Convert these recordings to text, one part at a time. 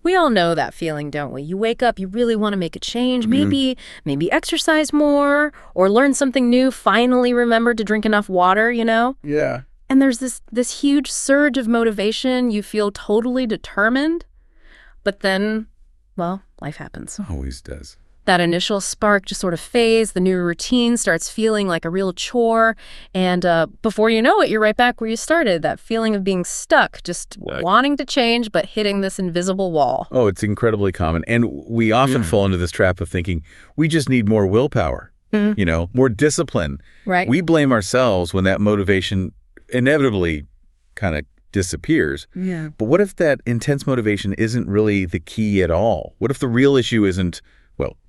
We all know that feeling, don't we? You wake up, you really want to make a change, maybe exercise more or learn something new, finally remember to drink enough water, Yeah. And there's this huge surge of motivation. You feel totally determined, but then, well, life happens. Always does. That initial spark just sort of fades, the new routine starts feeling like a real chore, and before you know it, you're right back where you started, that feeling of being stuck, just wanting to change, but hitting this invisible wall. Oh, it's incredibly common. And we often fall into this trap of thinking we just need more willpower, more discipline. Right. We blame ourselves when that motivation inevitably kind of disappears. Yeah. But what if that intense motivation isn't really the key at all? What if the real issue isn't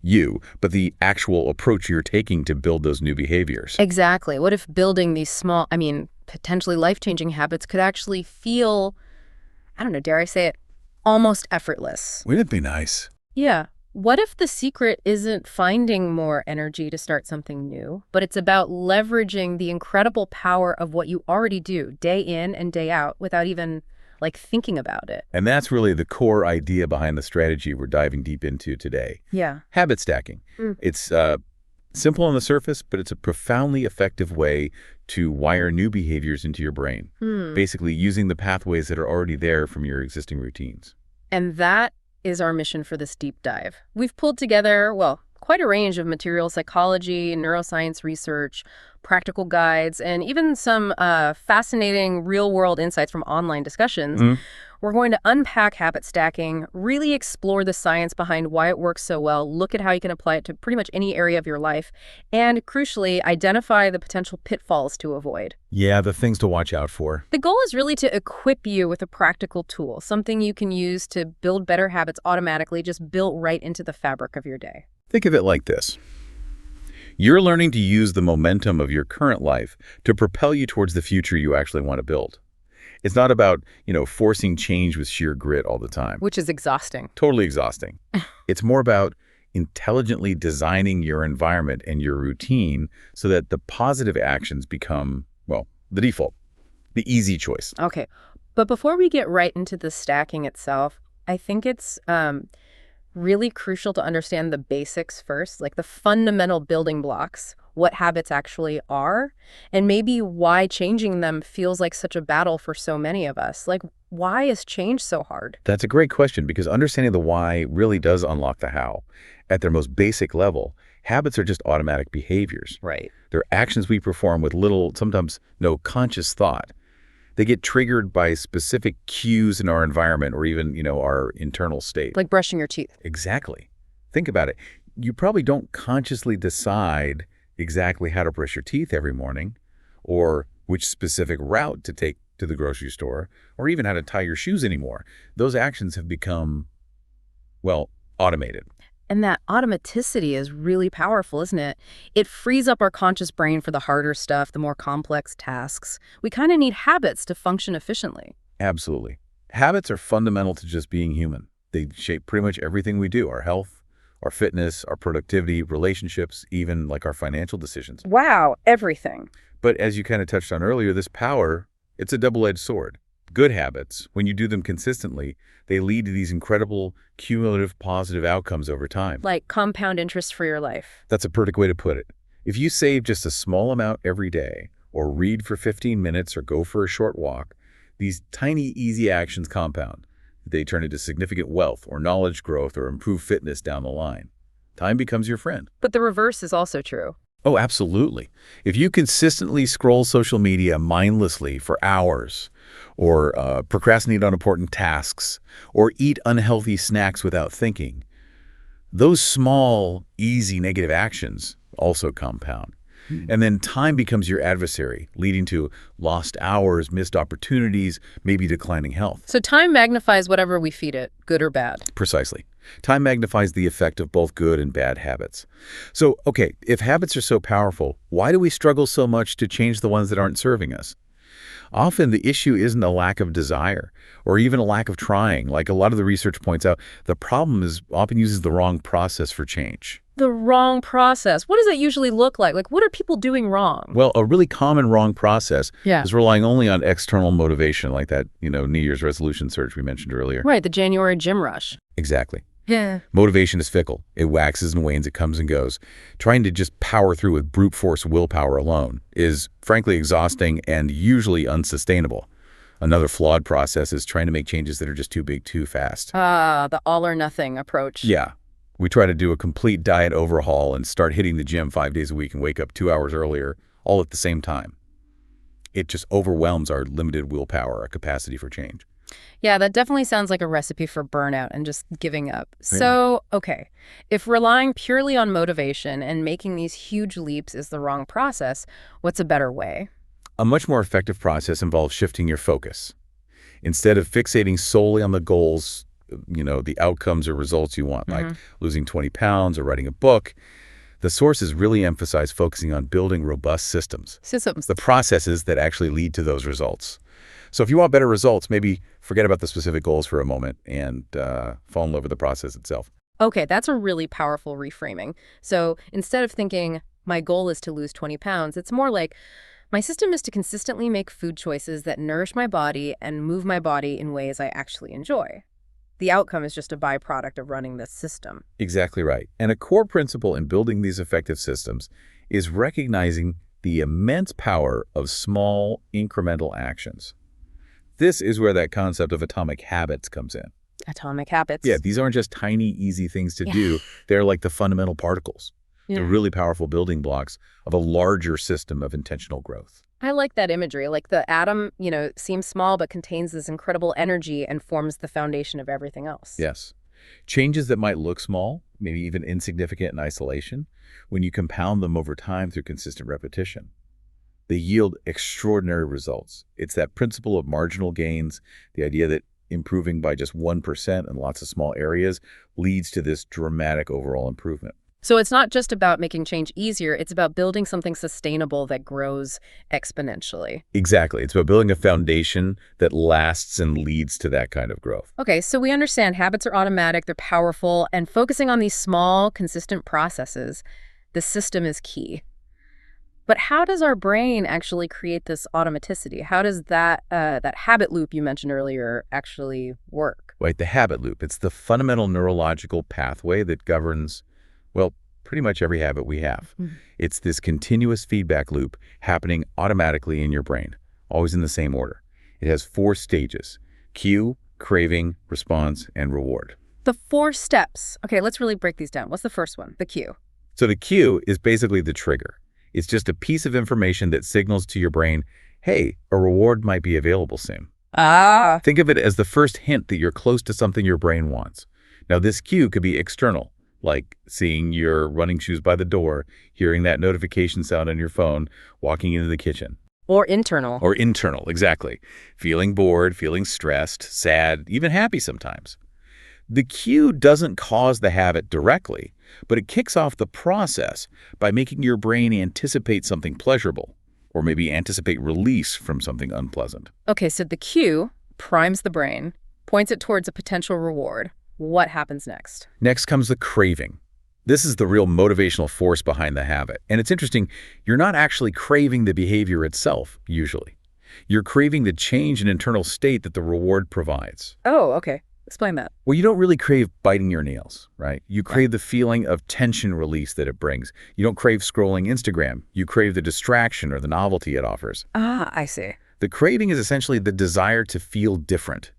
you, but the actual approach you're taking to build those new behaviors? Exactly. What if building these small, potentially life-changing habits could actually feel, I don't know, dare I say it, almost effortless? Wouldn't it be nice? Yeah. What if the secret isn't finding more energy to start something new, but it's about leveraging the incredible power of what you already do day in and day out without even thinking about it? And that's really the core idea behind the strategy we're diving deep into today. Yeah. Habit stacking. It's simple on the surface, but it's a profoundly effective way to wire new behaviors into your brain, basically using the pathways that are already there from your existing routines. And that is our mission for this deep dive. We've pulled together, quite a range of material psychology, neuroscience research, practical guides, and even some fascinating real-world insights from online discussions. We're going to unpack habit stacking, really explore the science behind why it works so well, look at how you can apply it to pretty much any area of your life, and crucially, identify the potential pitfalls to avoid. Yeah, the things to watch out for. The goal is really to equip you with a practical tool, something you can use to build better habits automatically, just built right into the fabric of your day. Think of it like this. You're learning to use the momentum of your current life to propel you towards the future you actually want to build. It's not about, forcing change with sheer grit all the time. Which is exhausting. Totally exhausting. It's more about intelligently designing your environment and your routine so that the positive actions become, the default, the easy choice. Okay. But before we get right into the stacking itself, I think it's really crucial to understand the basics first, like the fundamental building blocks, what habits actually are, and maybe why changing them feels like such a battle for so many of us. Why is change so hard? That's a great question, because understanding the why really does unlock the how. At their most basic level, habits are just automatic behaviors. Right. They're actions we perform with little, sometimes no conscious thought. They get triggered by specific cues in our environment or even, our internal state. Like brushing your teeth. Exactly. Think about it. You probably don't consciously decide exactly how to brush your teeth every morning, or which specific route to take to the grocery store, or even how to tie your shoes anymore. Those actions have become, automated. And that automaticity is really powerful, isn't it? It frees up our conscious brain for the harder stuff, the more complex tasks. We kind of need habits to function efficiently. Absolutely. Habits are fundamental to just being human. They shape pretty much everything we do, our health, our fitness, our productivity, relationships, even our financial decisions. Wow, everything. But as you kind of touched on earlier, this power, it's a double-edged sword. Good habits, when you do them consistently, they lead to these incredible cumulative positive outcomes over time. Like compound interest for your life. That's a perfect way to put it. If you save just a small amount every day, or read for 15 minutes, or go for a short walk, these tiny, easy actions compound. They turn into significant wealth or knowledge growth or improved fitness down the line. Time becomes your friend. But the reverse is also true. Oh, absolutely. If you consistently scroll social media mindlessly for hours, or procrastinate on important tasks, or eat unhealthy snacks without thinking, those small, easy negative actions also compound. And then time becomes your adversary, leading to lost hours, missed opportunities, maybe declining health. So time magnifies whatever we feed it, good or bad. Precisely. Time magnifies the effect of both good and bad habits. So, okay, if habits are so powerful, why do we struggle so much to change the ones that aren't serving us? Often the issue isn't a lack of desire or even a lack of trying. Like a lot of the research points out, the problem is often uses the wrong process for change. The wrong process. What does that usually look like? Like, what are people doing wrong? Well, a really common wrong process Yeah. is relying only on external motivation, like that, New Year's resolution surge we mentioned earlier. Right, the January gym rush. Exactly. Yeah. Motivation is fickle. It waxes and wanes. It comes and goes. Trying to just power through with brute force willpower alone is, frankly, exhausting and usually unsustainable. Another flawed process is trying to make changes that are just too big, too fast. The all or nothing approach. Yeah. We try to do a complete diet overhaul and start hitting the gym 5 days a week and wake up 2 hours earlier, all at the same time. It just overwhelms our limited willpower, our capacity for change. Yeah, that definitely sounds like a recipe for burnout and just giving up. So, okay, if relying purely on motivation and making these huge leaps is the wrong process, what's a better way? A much more effective process involves shifting your focus. Instead of fixating solely on the goals, the outcomes or results you want, like losing 20 pounds or writing a book, the sources really emphasize focusing on building robust systems. The processes that actually lead to those results. So if you want better results, maybe forget about the specific goals for a moment and fall in love with the process itself. Okay, that's a really powerful reframing. So instead of thinking, my goal is to lose 20 pounds, it's more like, my system is to consistently make food choices that nourish my body and move my body in ways I actually enjoy. The outcome is just a byproduct of running this system. Exactly right. And a core principle in building these effective systems is recognizing the immense power of small, incremental actions. This is where that concept of atomic habits comes in. Atomic habits. Yeah, these aren't just tiny, easy things to do. They're like the fundamental particles. They're really powerful building blocks of a larger system of intentional growth. I like that imagery. Like the atom, seems small but contains this incredible energy and forms the foundation of everything else. Yes. Changes that might look small, maybe even insignificant in isolation, when you compound them over time through consistent repetition, they yield extraordinary results. It's that principle of marginal gains, the idea that improving by just 1% in lots of small areas leads to this dramatic overall improvement. So it's not just about making change easier, it's about building something sustainable that grows exponentially. Exactly. It's about building a foundation that lasts and leads to that kind of growth. Okay, so we understand habits are automatic, they're powerful, and focusing on these small, consistent processes, the system is key. But how does our brain actually create this automaticity? How does that habit loop you mentioned earlier actually work? Right, the habit loop. It's the fundamental neurological pathway that governs, well, pretty much every habit we have. It's this continuous feedback loop happening automatically in your brain, always in the same order. It has 4 stages: cue, craving, response, and reward. The 4 steps. Okay, let's really break these down. What's the first one? The cue. So the cue is basically the trigger. It's just a piece of information that signals to your brain, hey, a reward might be available soon. Think of it as the first hint that you're close to something your brain wants. Now, this cue could be external, like seeing your running shoes by the door, hearing that notification sound on your phone, walking into the kitchen. Or internal. Or internal, exactly. Feeling bored, feeling stressed, sad, even happy sometimes. The cue doesn't cause the habit directly, but it kicks off the process by making your brain anticipate something pleasurable, or maybe anticipate release from something unpleasant. Okay, so the cue primes the brain, points it towards a potential reward. What happens next? Next comes the craving. This is the real motivational force behind the habit. And it's interesting, you're not actually craving the behavior itself, usually. You're craving the change in internal state that the reward provides. Oh, okay. Explain that. Well, you don't really crave biting your nails, right? You crave the feeling of tension release that it brings. You don't crave scrolling Instagram. You crave the distraction or the novelty it offers. I see. The craving is essentially the desire to feel different,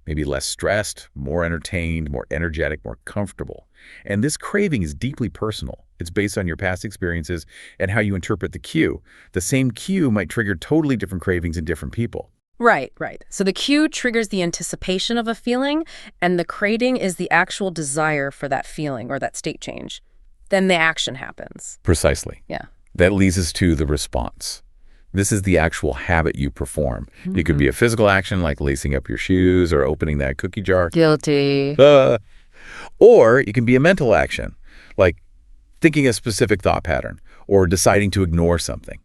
maybe less stressed, more entertained, more energetic, more comfortable. And this craving is deeply personal. It's based on your past experiences and how you interpret the cue. The same cue might trigger totally different cravings in different people. Right. So the cue triggers the anticipation of a feeling, and the craving is the actual desire for that feeling or that state change. Then the action happens. Precisely. Yeah. That leads us to the response. This is the actual habit you perform. It could be a physical action like lacing up your shoes or opening that cookie jar. Guilty. Or it can be a mental action, like thinking a specific thought pattern or deciding to ignore something.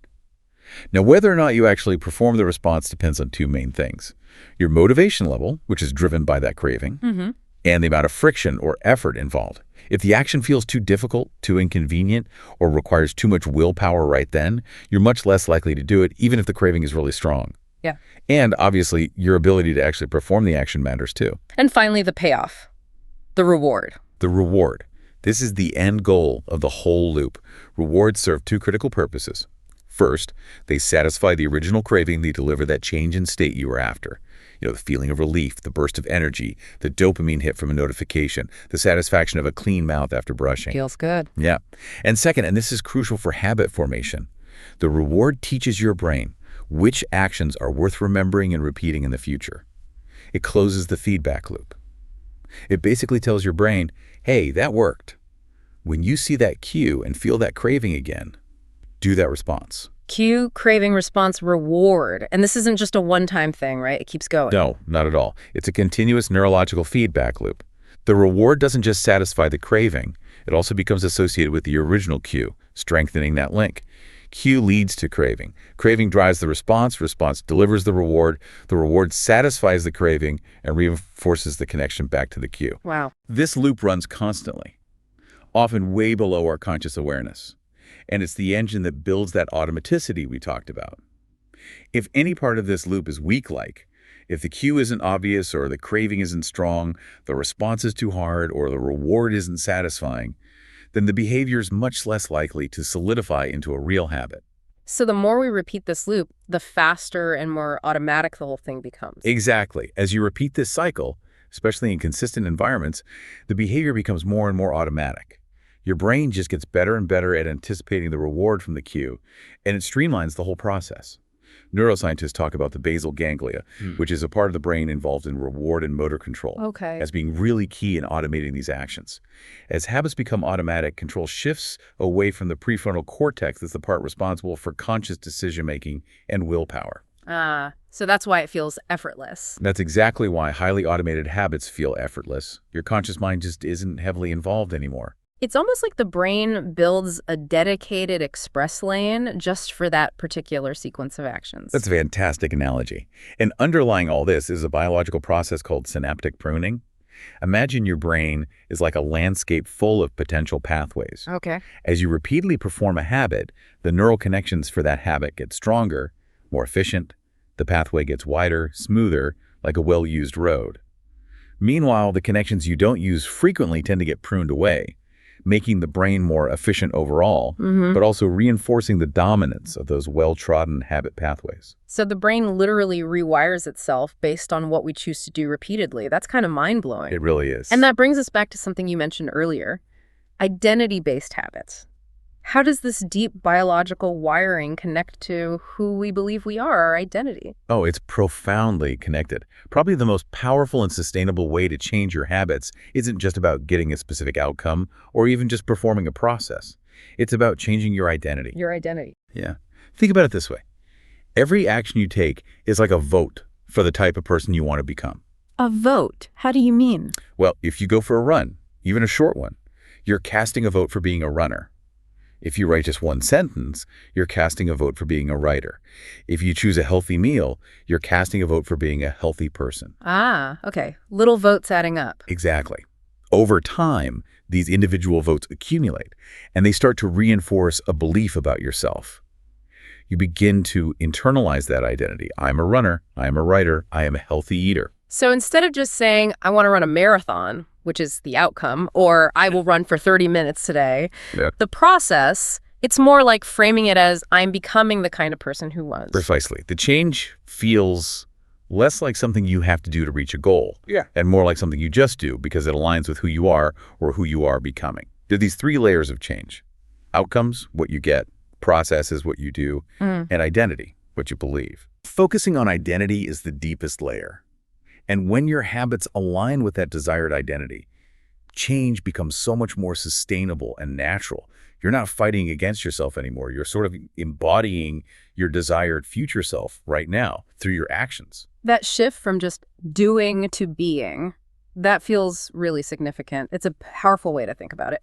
Now, whether or not you actually perform the response depends on 2 main things. Your motivation level, which is driven by that craving, and the amount of friction or effort involved. If the action feels too difficult, too inconvenient, or requires too much willpower right then, you're much less likely to do it, even if the craving is really strong. Yeah. And obviously, your ability to actually perform the action matters too. And finally, the payoff, the reward. The reward. This is the end goal of the whole loop. Rewards serve two critical purposes. First, they satisfy the original craving. They deliver that change in state you were after. The feeling of relief, the burst of energy, the dopamine hit from a notification, the satisfaction of a clean mouth after brushing. Feels good. Yeah. And second, and this is crucial for habit formation, the reward teaches your brain which actions are worth remembering and repeating in the future. It closes the feedback loop. It basically tells your brain, hey, that worked. When you see that cue and feel that craving again, do that response. Cue, craving, response, reward. And this isn't just a one-time thing, right? It keeps going. No, not at all. It's a continuous neurological feedback loop. The reward doesn't just satisfy the craving. It also becomes associated with the original cue, strengthening that link. Cue leads to craving. Craving drives the response. Response delivers the reward. The reward satisfies the craving and reinforces the connection back to the cue. Wow. This loop runs constantly, often way below our conscious awareness. And it's the engine that builds that automaticity we talked about. If any part of this loop is weak-like, if the cue isn't obvious or the craving isn't strong, the response is too hard, or the reward isn't satisfying, then the behavior is much less likely to solidify into a real habit. So the more we repeat this loop, the faster and more automatic the whole thing becomes. Exactly. As you repeat this cycle, especially in consistent environments, the behavior becomes more and more automatic. Your brain just gets better and better at anticipating the reward from the cue, and it streamlines the whole process. Neuroscientists talk about the basal ganglia, which is a part of the brain involved in reward and motor control, as being really key in automating these actions. As habits become automatic, control shifts away from the prefrontal cortex, that's the part responsible for conscious decision-making and willpower. So that's why it feels effortless. That's exactly why highly automated habits feel effortless. Your conscious mind just isn't heavily involved anymore. It's almost like the brain builds a dedicated express lane just for that particular sequence of actions. That's a fantastic analogy. And underlying all this is a biological process called synaptic pruning. Imagine your brain is like a landscape full of potential pathways. Okay. As you repeatedly perform a habit, the neural connections for that habit get stronger, more efficient. The pathway gets wider, smoother, like a well-used road. Meanwhile, the connections you don't use frequently tend to get pruned away, making the brain more efficient overall, but also reinforcing the dominance of those well-trodden habit pathways. So the brain literally rewires itself based on what we choose to do repeatedly. That's kind of mind-blowing. It really is. And that brings us back to something you mentioned earlier, identity-based habits. How does this deep biological wiring connect to who we believe we are, our identity? Oh, it's profoundly connected. Probably the most powerful and sustainable way to change your habits isn't just about getting a specific outcome or even just performing a process. It's about changing your identity. Your identity. Yeah. Think about it this way. Every action you take is like a vote for the type of person you want to become. A vote? How do you mean? Well, if you go for a run, even a short one, you're casting a vote for being a runner. If you write just one sentence, you're casting a vote for being a writer. If you choose a healthy meal, you're casting a vote for being a healthy person. Okay. Little votes adding up. Exactly. Over time, these individual votes accumulate, and they start to reinforce a belief about yourself. You begin to internalize that identity. I'm a runner, I am a writer, I am a healthy eater. So instead of just saying, I want to run a marathon, which is the outcome, or I will run for 30 minutes today, the process, it's more like framing it as I'm becoming the kind of person who was. Precisely. The change feels less like something you have to do to reach a goal, and more like something you just do because it aligns with who you are or who you are becoming. There are these three layers of change. Outcomes, what you get, process is what you do, and identity, what you believe. Focusing on identity is the deepest layer. And when your habits align with that desired identity, change becomes so much more sustainable and natural. You're not fighting against yourself anymore. You're sort of embodying your desired future self right now through your actions. That shift from just doing to being, that feels really significant. It's a powerful way to think about it.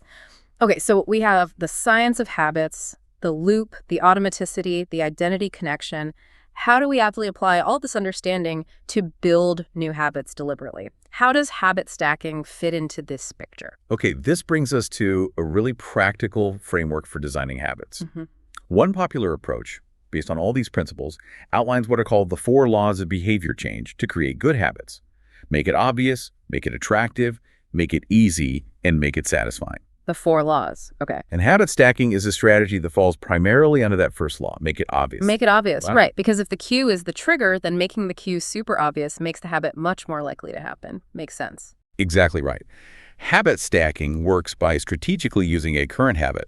Okay, so we have the science of habits, the loop, the automaticity, the identity connection. how do we aptly apply all this understanding to build new habits deliberately? How does habit stacking fit into this picture? Okay, this brings us to a really practical framework for designing habits. Hmm. One popular approach, based on all these principles, outlines what are called the 4 laws of behavior change to create good habits. Make it obvious, make it attractive, make it easy, and make it satisfying. The 4 laws. Okay. And habit stacking is a strategy that falls primarily under that first law, make it obvious. Make it obvious, Wow. right. Because if the cue is the trigger, then making the cue super obvious makes the habit much more likely to happen. Makes sense. Exactly right. Habit stacking works by strategically using a current habit,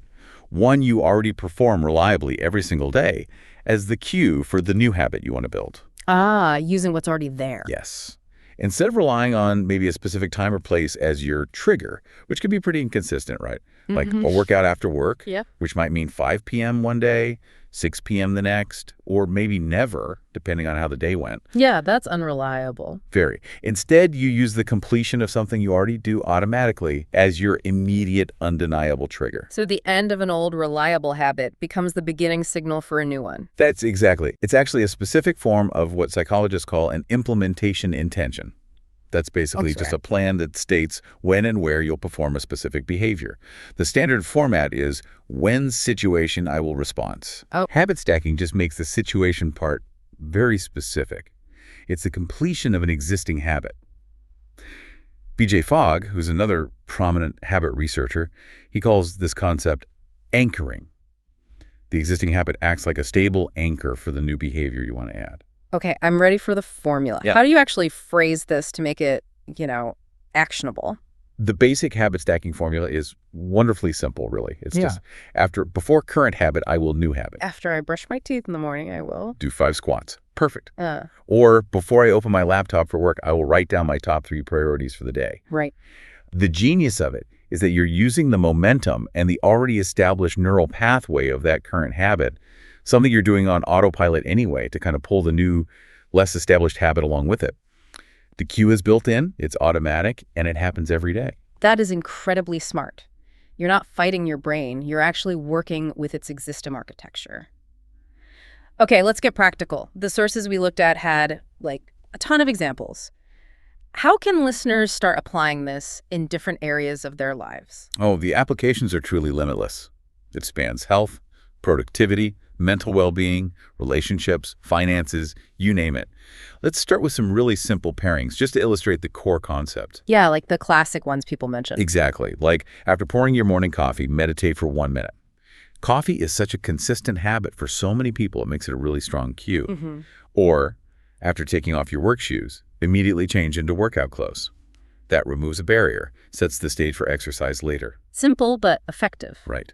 one you already perform reliably every single day, as the cue for the new habit you want to build. Ah, using what's already there. Yes. Instead of relying on maybe a specific time or place as your trigger, which can be pretty inconsistent, right? Like a workout after work, Yeah. which might mean 5 p.m. one day, 6 p.m. the next, or maybe never, depending on how the day went. Yeah, that's unreliable. Very. Instead, you use the completion of something you already do automatically as your immediate, undeniable trigger. So the end of an old reliable habit becomes the beginning signal for a new one. That's exactly. It's actually a specific form of what psychologists call an implementation intention. That's basically just a plan that states when and where you'll perform a specific behavior. The standard format is when situation I will respond. Oh. Habit stacking just makes the situation part very specific. It's the completion of an existing habit. B.J. Fogg, who's another prominent habit researcher, he calls this concept anchoring. The existing habit acts like a stable anchor for the new behavior you want to add. Okay, I'm ready for the formula. Yeah. How do you actually phrase this to make it, actionable? The basic habit stacking formula is wonderfully simple, really. It's Yeah. just before current habit, I will new habit. After I brush my teeth in the morning, I will. Do 5 squats. Perfect. Uh, Or before I open my laptop for work, I will write down my top 3 priorities for the day. right. The genius of it is that you're using the momentum and the already established neural pathway of that current habit, something you're doing on autopilot anyway, to kind of pull the new, less established habit along with it. The cue is built in, it's automatic, and it happens every day. That is incredibly smart. You're not fighting your brain. You're actually working with its existing architecture. Okay, let's get practical. The sources we looked at had, a ton of examples. How can listeners start applying this in different areas of their lives? Oh, the applications are truly limitless. It spans health, productivity, mental well-being, relationships, finances, you name it. Let's start with some really simple pairings just to illustrate the core concept. Yeah, like the classic ones people mention. Exactly. Like after pouring your morning coffee, meditate for 1 minute. Coffee is such a consistent habit for so many people, it makes it a really strong cue. Mm-hmm. Or after taking off your work shoes, immediately change into workout clothes. That removes a barrier, sets the stage for exercise later. Simple but effective. Right.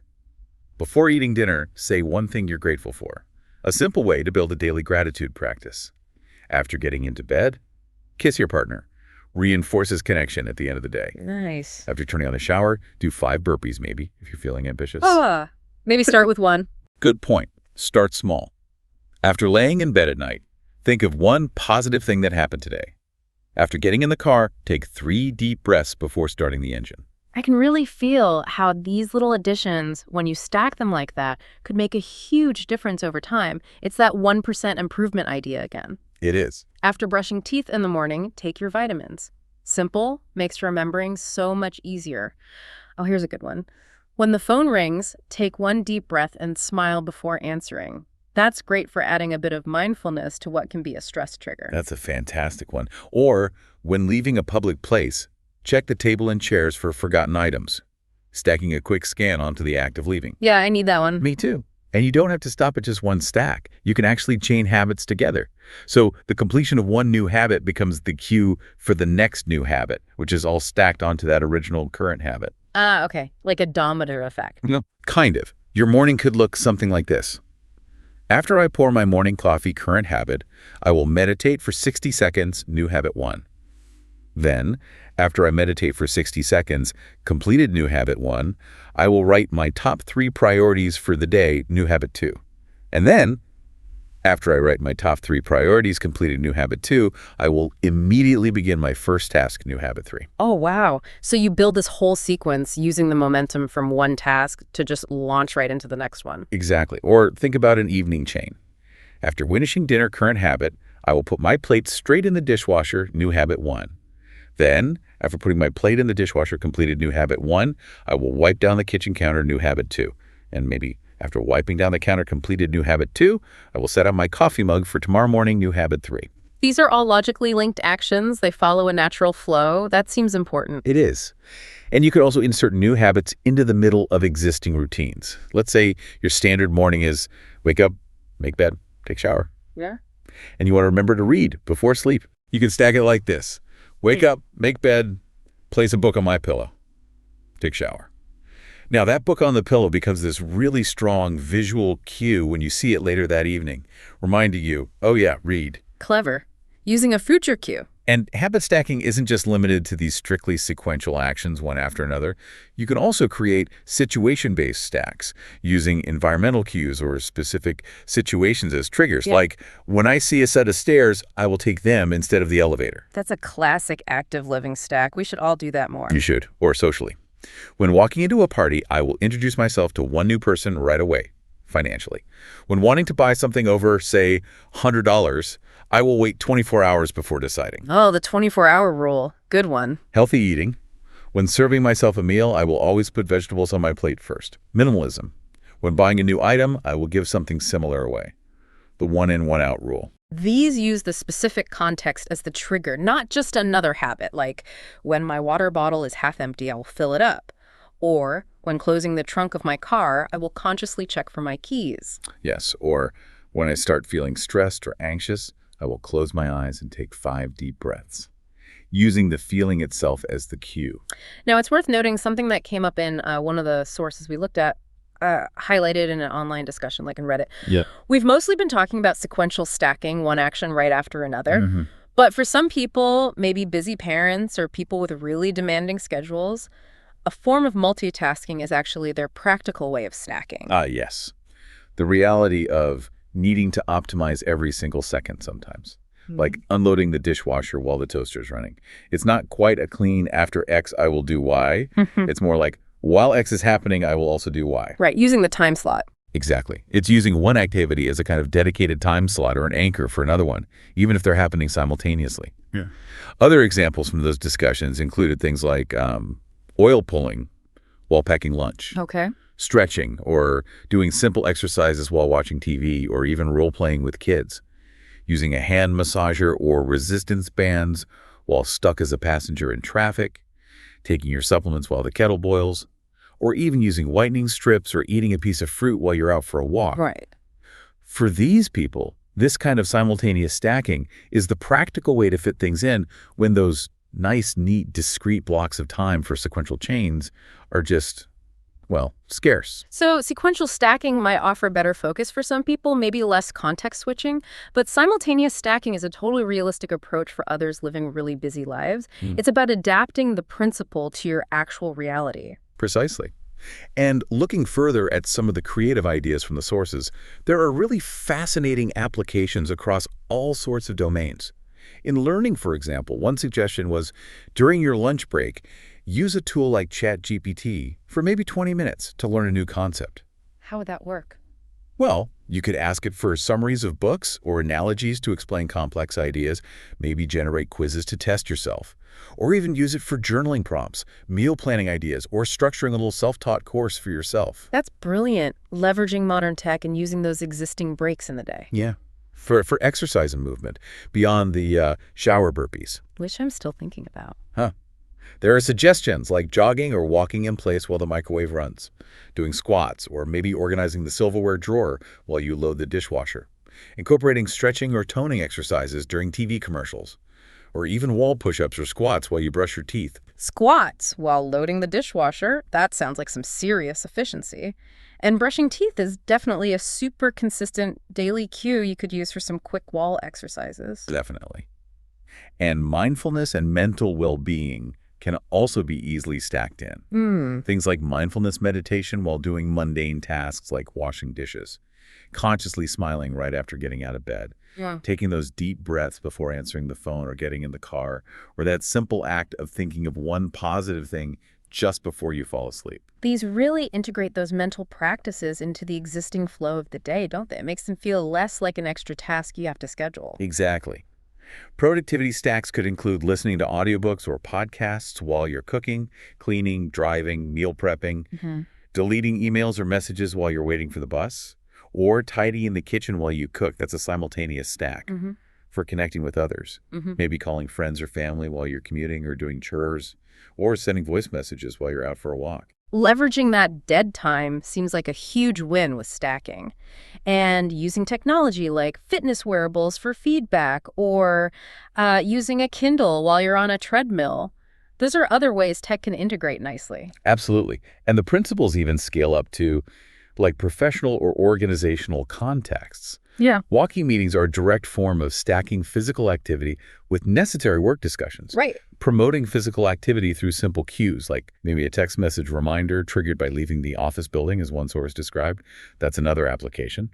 Before eating dinner, say one thing you're grateful for. A simple way to build a daily gratitude practice. After getting into bed, kiss your partner. Reinforces connection at the end of the day. Nice. After turning on the shower, do 5 burpees maybe, if you're feeling ambitious. Maybe start with one. Good point. Start small. After laying in bed at night, think of one positive thing that happened today. After getting in the car, take 3 deep breaths before starting the engine. I can really feel how these little additions, when you stack them like that, could make a huge difference over time. It's that 1% improvement idea again. It is. After brushing teeth in the morning, take your vitamins. Simple, makes remembering so much easier. Oh, here's a good one. When the phone rings, take 1 deep breath and smile before answering. That's great for adding a bit of mindfulness to what can be a stress trigger. That's a fantastic one. Or when leaving a public place, check the table and chairs for forgotten items, stacking a quick scan onto the act of leaving. Yeah, I need that one. Me too. And you don't have to stop at just one stack. You can actually chain habits together. So the completion of one new habit becomes the cue for the next new habit, which is all stacked onto that original current habit. Ah, okay. Like a domino effect. No, kind of. Your morning could look something like this. After I pour my morning coffee, current habit, I will meditate for 60 seconds, new habit 1. Then, after I meditate for 60 seconds, completed new habit 1, I will write my top 3 priorities for the day, new habit 2. And then, after I write my top 3 priorities, completed new habit 2, I will immediately begin my first task, new habit 3. Oh, wow. So you build this whole sequence using the momentum from one task to just launch right into the next one. Exactly. Or think about an evening chain. After finishing dinner, current habit, I will put my plate straight in the dishwasher, new habit 1. Then, after putting my plate in the dishwasher, completed new habit 1, I will wipe down the kitchen counter, new habit 2. And maybe after wiping down the counter, completed new habit 2, I will set out my coffee mug for tomorrow morning, new habit 3. These are all logically linked actions. They follow a natural flow. That seems important. It is. And you could also insert new habits into the middle of existing routines. Let's say your standard morning is wake up, make bed, take a shower. Yeah. And you want to remember to read before sleep. You can stack it like this. Wake up, make bed, place a book on my pillow, take a shower. Now, that book on the pillow becomes this really strong visual cue when you see it later that evening, reminding you, oh yeah, read. Clever. Using a future cue. And habit stacking isn't just limited to these strictly sequential actions one after another. You can also create situation-based stacks using environmental cues or specific situations as triggers. Yeah. Like, when I see a set of stairs, I will take them instead of the elevator. That's a classic active living stack. We should all do that more. You should, or socially. When walking into a party, I will introduce myself to one new person right away, financially. When wanting to buy something over, say, $100, I will wait 24 hours before deciding. Oh, the 24-hour rule. Good one. Healthy eating. When serving myself a meal, I will always put vegetables on my plate first. Minimalism. When buying a new item, I will give something similar away. The one in, one out rule. These use the specific context as the trigger, not just another habit, like when my water bottle is half empty, I will fill it up. Or when closing the trunk of my car, I will consciously check for my keys. Yes, or when I start feeling stressed or anxious, I will close my eyes and take 5 deep breaths, using the feeling itself as the cue. Now, it's worth noting something that came up in one of the sources we looked at, highlighted in an online discussion like in Reddit. Yeah. We've mostly been talking about sequential stacking, one action right after another. But for some people, maybe busy parents or people with really demanding schedules, a form of multitasking is actually their practical way of stacking. Yes. The reality of needing to optimize every single second sometimes. Like unloading the dishwasher while the toaster's running. It's not quite a clean after X, I will do Y. It's more like while X is happening, I will also do Y. Right, using the time slot. Exactly. It's using one activity as a kind of dedicated time slot or an anchor for another one, even if they're happening simultaneously. Yeah. Other examples from those discussions included things like oil pulling while packing lunch. Okay. Stretching, or doing simple exercises while watching TV, or even role-playing with kids, using a hand massager or resistance bands while stuck as a passenger in traffic, taking your supplements while the kettle boils, or even using whitening strips or eating a piece of fruit while you're out for a walk. Right. For these people, this kind of simultaneous stacking is the practical way to fit things in when those nice, neat, discrete blocks of time for sequential chains are just, well, scarce. So sequential stacking might offer better focus for some people, maybe less context switching, but simultaneous stacking is a totally realistic approach for others living really busy lives. It's about adapting the principle to your actual reality. Precisely. And looking further at some of the creative ideas from the sources, there are really fascinating applications across all sorts of domains. In learning, for example, one suggestion was, during your lunch break, use a tool like ChatGPT for maybe 20 minutes to learn a new concept. How would that work? Well, you could ask it for summaries of books or analogies to explain complex ideas, maybe generate quizzes to test yourself, or even use it for journaling prompts, meal planning ideas, or structuring a little self-taught course for yourself. That's brilliant, leveraging modern tech and using those existing breaks in the day. Yeah. For exercise and movement, beyond the shower burpees. Which I'm still thinking about. There are suggestions like jogging or walking in place while the microwave runs, doing squats, or maybe organizing the silverware drawer while you load the dishwasher, incorporating stretching or toning exercises during TV commercials, or even wall push-ups or squats while you brush your teeth. Squats while loading the dishwasher, that sounds like some serious efficiency. And brushing teeth is definitely a super consistent daily cue you could use for some quick wall exercises. Definitely. And mindfulness and mental well-being can also be easily stacked in. Things like mindfulness meditation while doing mundane tasks like washing dishes, consciously smiling right after getting out of bed, taking those deep breaths before answering the phone or getting in the car, or that simple act of thinking of one positive thing just before you fall asleep. These really integrate those mental practices into the existing flow of the day, don't they? It makes them feel less like an extra task you have to schedule. Exactly. Productivity stacks could include listening to audiobooks or podcasts while you're cooking, cleaning, driving, meal prepping, Hmm. deleting emails or messages while you're waiting for the bus, or tidying the kitchen while you cook. That's a simultaneous stack Hmm. for connecting with others. Hmm. Maybe calling friends or family while you're commuting or doing chores, or sending voice messages while you're out for a walk. Leveraging that dead time seems like a huge win with stacking. And using technology like fitness wearables for feedback or using a Kindle while you're on a treadmill. Those are other ways tech can integrate nicely. Absolutely. And the principles even scale up to like professional or organizational contexts. Yeah. Walking meetings are a direct form of stacking physical activity with necessary work discussions. Right. Promoting physical activity through simple cues, like maybe a text message reminder triggered by leaving the office building, as one source described. That's another application.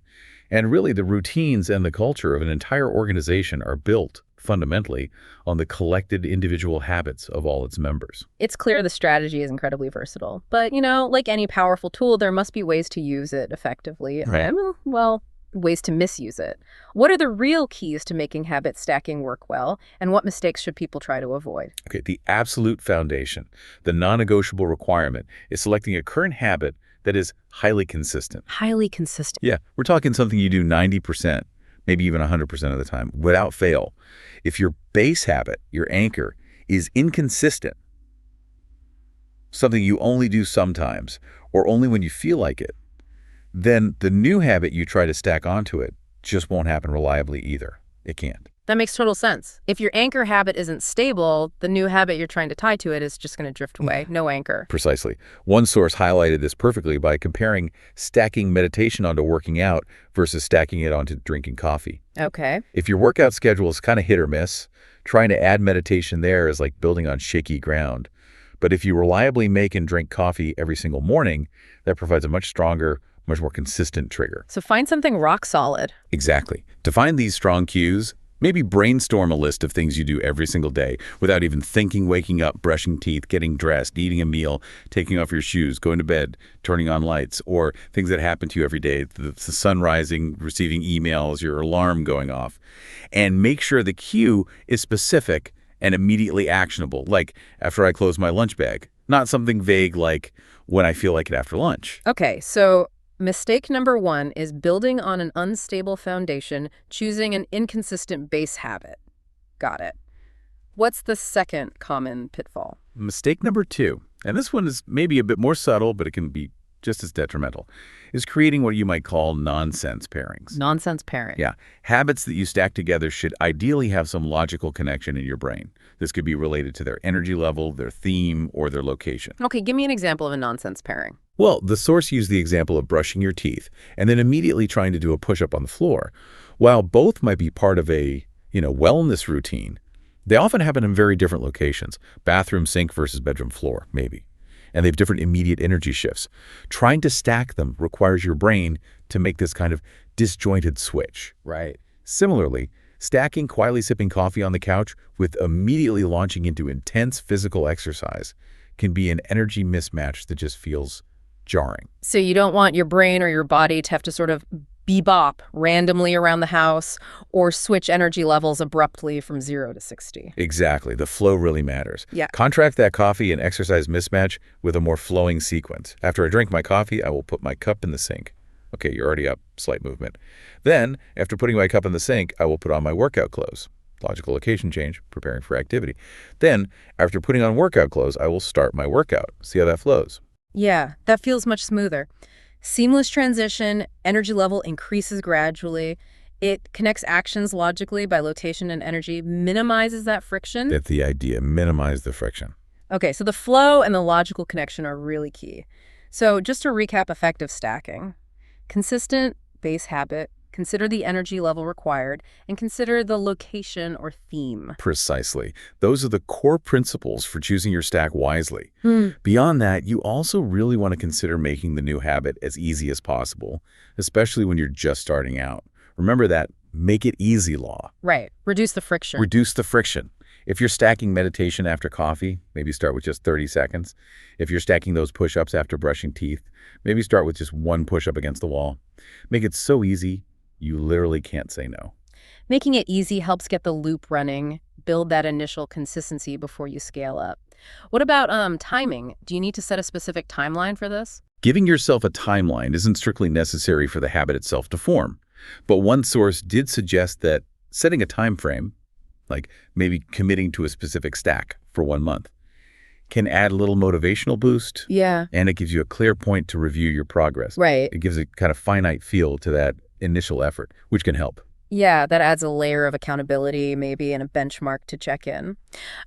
And really, the routines and the culture of an entire organization are built, fundamentally, on the collected individual habits of all its members. It's clear the strategy is incredibly versatile. But, like any powerful tool, there must be ways to use it effectively. Right. And, well, ways to misuse it. What are the real keys to making habit stacking work well, and what mistakes should people try to avoid? Okay, the absolute foundation, the non-negotiable requirement, is selecting a current habit that is highly consistent. Highly consistent. Yeah, we're talking something you do 90%, maybe even 100% of the time, without fail. If your base habit, your anchor, is inconsistent, something you only do sometimes, or only when you feel like it, then the new habit you try to stack onto it just won't happen reliably either. It can't. That makes total sense. If your anchor habit isn't stable, the new habit you're trying to tie to it is just going to drift away. No anchor. Precisely. One source highlighted this perfectly by comparing stacking meditation onto working out versus stacking it onto drinking coffee. Okay. If your workout schedule is kind of hit or miss, trying to add meditation there is like building on shaky ground. But if you reliably make and drink coffee every single morning, that provides a much stronger, much more consistent trigger. So find something rock solid. Exactly. To find these strong cues, maybe brainstorm a list of things you do every single day without even thinking, waking up, brushing teeth, getting dressed, eating a meal, taking off your shoes, going to bed, turning on lights, or things that happen to you every day, the sun rising, receiving emails, your alarm going off. And make sure the cue is specific and immediately actionable, like after I close my lunch bag, not something vague like when I feel like it after lunch. Okay, so mistake number 1 is building on an unstable foundation, choosing an inconsistent base habit. Got it. What's the second common pitfall? Mistake number 2, and this one is maybe a bit more subtle, but it can be just as detrimental, is creating what you might call nonsense pairings. Nonsense pairing. Yeah, habits that you stack together should ideally have some logical connection in your brain. This could be related to their energy level, their theme, or their location. Okay, give me an example of a nonsense pairing. Well, the source used the example of brushing your teeth and then immediately trying to do a push-up on the floor. While both might be part of a, wellness routine, they often happen in very different locations. Bathroom sink versus bedroom floor, maybe. And they have different immediate energy shifts. Trying to stack them requires your brain to make this kind of disjointed switch. Right. Similarly, stacking quietly sipping coffee on the couch with immediately launching into intense physical exercise can be an energy mismatch that just feels jarring. So you don't want your brain or your body to have to sort of bebop randomly around the house or switch energy levels abruptly from 0 to 60. Exactly. The flow really matters. Yeah. Contrast that coffee and exercise mismatch with a more flowing sequence. After I drink my coffee, I will put my cup in the sink. Okay, you're already up. Slight movement. Then, after putting my cup in the sink, I will put on my workout clothes. Logical location change, preparing for activity. Then, after putting on workout clothes, I will start my workout. See how that flows? Yeah, that feels much smoother. Seamless transition, energy level increases gradually. It connects actions logically by location and energy, minimizes that friction. That's the idea. Minimize the friction. Okay, so the flow and the logical connection are really key. So just to recap effective stacking, consistent base habit, consider the energy level required, and consider the location or theme. Precisely. Those are the core principles for choosing your stack wisely. Beyond that, you also really want to consider making the new habit as easy as possible, especially when you're just starting out. Remember that make it easy law. Right. Reduce the friction. Reduce the friction. If you're stacking meditation after coffee, maybe start with just 30 seconds. If you're stacking those push-ups after brushing teeth, maybe start with just one push-up against the wall. Make it so easy, you literally can't say no. Making it easy helps get the loop running, build that initial consistency before you scale up. What about timing? Do you need to set a specific timeline for this? Giving yourself a timeline isn't strictly necessary for the habit itself to form, but one source did suggest that setting a time frame, like maybe committing to a specific stack for 1 month, can add a little motivational boost, Yeah. and it gives you a clear point to review your progress. Right. It gives a kind of finite feel to that initial effort, which can help. Yeah, that adds a layer of accountability, maybe, and a benchmark to check in.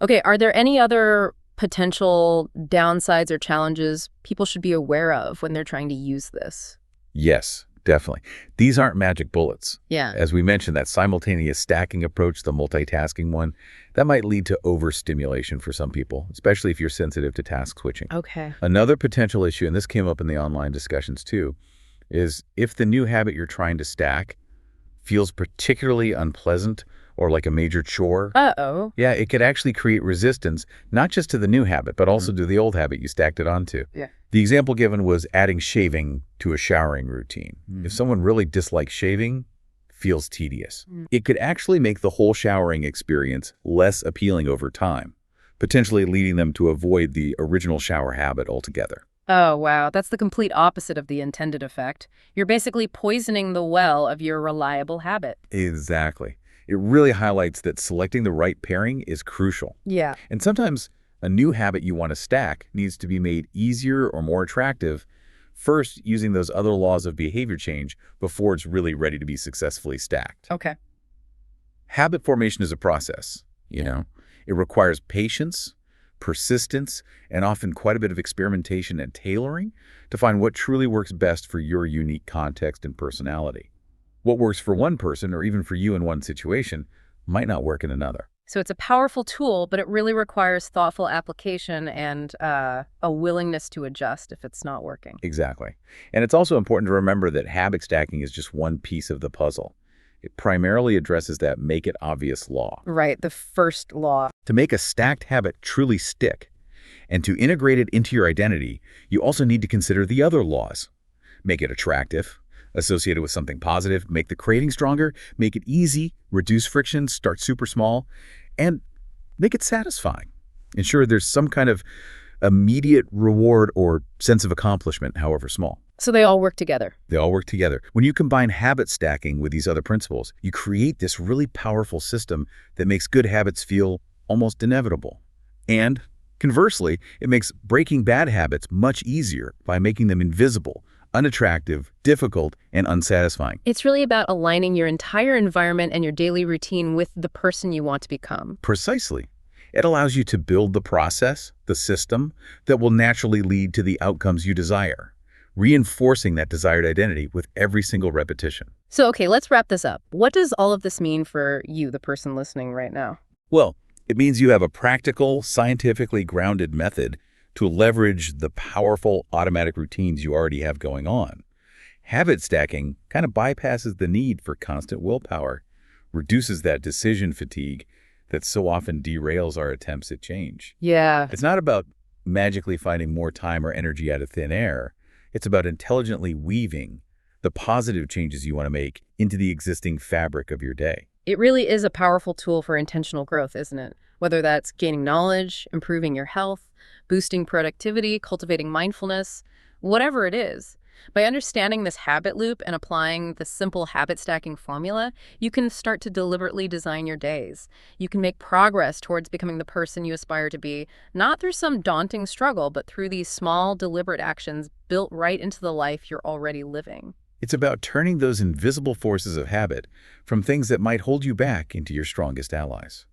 Okay, are there any other potential downsides or challenges people should be aware of when they're trying to use this? Yes, definitely. These aren't magic bullets. Yeah. As we mentioned, that simultaneous stacking approach, the multitasking one, that might lead to overstimulation for some people, especially if you're sensitive to task switching. Okay. Another potential issue, and this came up in the online discussions too, is if the new habit you're trying to stack feels particularly unpleasant or like a major chore, Uh-oh. yeah, it could actually create resistance, not just to the new habit, but also to the old habit you stacked it onto. Yeah. The example given was adding shaving to a showering routine. If someone really dislikes shaving, feels tedious, it could actually make the whole showering experience less appealing over time, potentially leading them to avoid the original shower habit altogether. Oh, wow. That's the complete opposite of the intended effect. You're basically poisoning the well of your reliable habit. Exactly. It really highlights that selecting the right pairing is crucial. Yeah. And sometimes a new habit you want to stack needs to be made easier or more attractive, first using those other laws of behavior change before it's really ready to be successfully stacked. Okay. Habit formation is a process, you know. It requires patience, persistence, and often quite a bit of experimentation and tailoring to find what truly works best for your unique context and personality. What works for one person, or even for you in one situation, might not work in another. So it's a powerful tool, but it really requires thoughtful application and a willingness to adjust if it's not working. Exactly. And it's also important to remember that habit stacking is just one piece of the puzzle. It primarily addresses that make it obvious law. Right, the first law. To make a stacked habit truly stick and to integrate it into your identity, you also need to consider the other laws. Make it attractive, associated with something positive, make the craving stronger, make it easy, reduce friction, start super small, and make it satisfying. Ensure there's some kind of immediate reward or sense of accomplishment, however small. So they all work together. They all work together. When you combine habit stacking with these other principles, you create this really powerful system that makes good habits feel almost inevitable. And conversely, it makes breaking bad habits much easier by making them invisible, unattractive, difficult, and unsatisfying. It's really about aligning your entire environment and your daily routine with the person you want to become. Precisely. It allows you to build the process, the system, that will naturally lead to the outcomes you desire, reinforcing that desired identity with every single repetition. So, okay, let's wrap this up. What does all of this mean for you, the person listening right now? Well, it means you have a practical, scientifically grounded method to leverage the powerful automatic routines you already have going on. Habit stacking kind of bypasses the need for constant willpower, reduces that decision fatigue that so often derails our attempts at change. Yeah. It's not about magically finding more time or energy out of thin air. It's about intelligently weaving the positive changes you want to make into the existing fabric of your day. It really is a powerful tool for intentional growth, isn't it? Whether that's gaining knowledge, improving your health, boosting productivity, cultivating mindfulness, whatever it is. By understanding this habit loop and applying the simple habit stacking formula, you can start to deliberately design your days. You can make progress towards becoming the person you aspire to be, not through some daunting struggle, but through these small, deliberate actions built right into the life you're already living. It's about turning those invisible forces of habit from things that might hold you back into your strongest allies,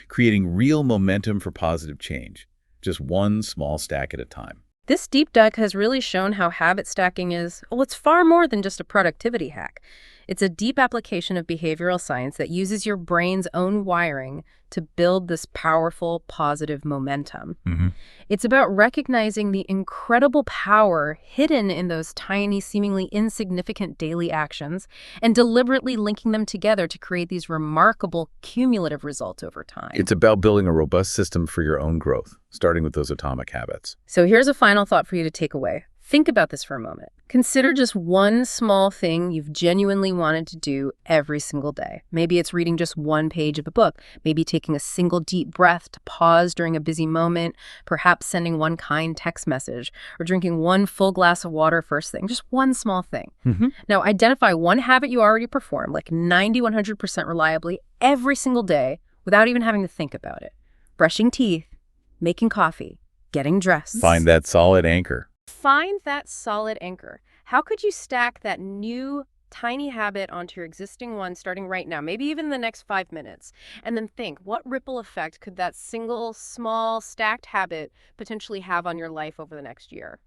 creating real momentum for positive change, just one small stack at a time. This deep dive has really shown how habit stacking is, well, it's far more than just a productivity hack. It's a deep application of behavioral science that uses your brain's own wiring to build this powerful, positive momentum. Hmm. It's about recognizing the incredible power hidden in those tiny, seemingly insignificant daily actions and deliberately linking them together to create these remarkable cumulative results over time. It's about building a robust system for your own growth, starting with those atomic habits. So here's a final thought for you to take away. Think about this for a moment. Consider just one small thing you've genuinely wanted to do every single day. Maybe it's reading just one page of a book, maybe taking a single deep breath to pause during a busy moment, perhaps sending one kind text message, or drinking one full glass of water first thing, just one small thing. Hmm. Now, identify one habit you already perform, like 100% reliably every single day without even having to think about it. Brushing teeth, making coffee, getting dressed. Find that solid anchor. Find that solid anchor. How could you stack that new tiny habit onto your existing one starting right now, maybe even in the next 5 minutes? And then think, what ripple effect could that single, small, stacked habit potentially have on your life over the next year?